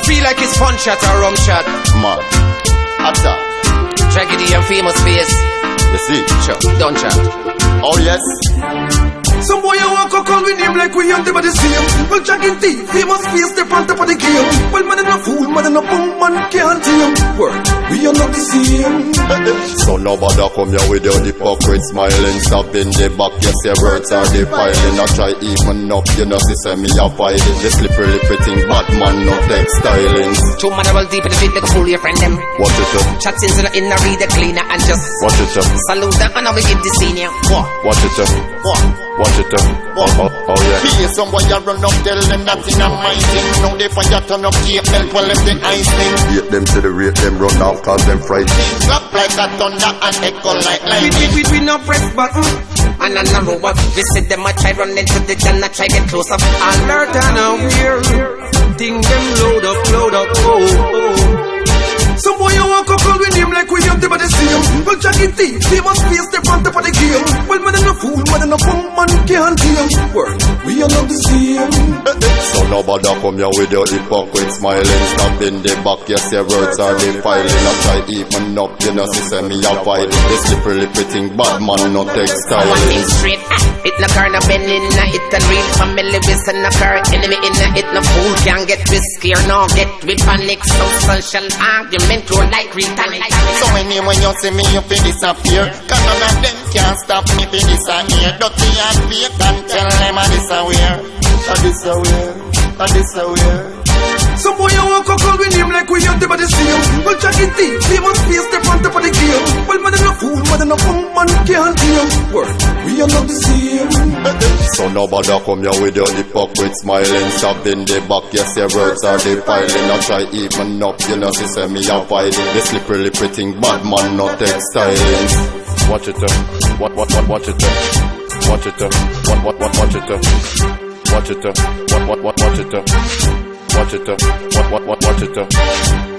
feel like it's fun shot or rum shot. Man, attack. Jaggedy and famous face. You see? Sure, don't chat. Oh yes. Some boy you walk up call with him like we ain't the same. Well, Jagging thief, famous face, step on top of the game. Well, man in a fool, man in a bum, man can't tame. Word, we are not the same. So nobody come here with your hypocrite smiling. Stop in the back, yes, your words are defiling. I try even up, you know, see me a fighting. The slippery thing, bad man, no textiling. Two man roll deep in the feet like a fool, your friend them. Watch it up. Chats in the read the cleaner and just Watch it up. salute them and I will give the senior. What? Watch it up. What? Watch it up. Oh yeah. Be some boy you run up, tell them that in a my thing. Now they fire turn up, keep milk while them the ice thing. Hate them to the rate, them run down cause them fright. Drop like a thunder and echo like lightning. We no press button. And I know what visit them, I try run into the gun, I try get closer. Alert and aware. Ding them load up, oh. Some boy you walk up call with him like we ain't the same. Well, Jagging thief, famous face, step on top of the game. Well, man in a fool, man in a bum, man can't tame. Word, we are not the same. So nobody come here with your hypocrite smiling. Stop in the back, yes, your words are defiling. I try even up, you know, see me a fight. This slippery thing, bad man, no textiling. Straight, it no car, no bend in it a real family with no car. Enemy in it, no fool can't get risky or no get with panic. So social argument or like retaliate. So anyway you see me, you feel disappear. Cause none of them can't stop me for disappear. Dirty and fake and tell them I disappear. I disappear. I disappear. Some boy you walk up call with him like we ain't the same. Well, Jagging thief, famous face, step on top of the game. Well, man in a fool, man in a bum, man can't tame. Word, we are not the same. So nobody come here with your hypocrite smiling. Stop in the back, yes, your words are defiling. I try even up, you know, see me a fighting. The slippery thing, bad man, no textiling. Watch it up. Watch it up. Watch it up. Watch it up. Watch it up. Watch it up. Watch it up. Watch it up.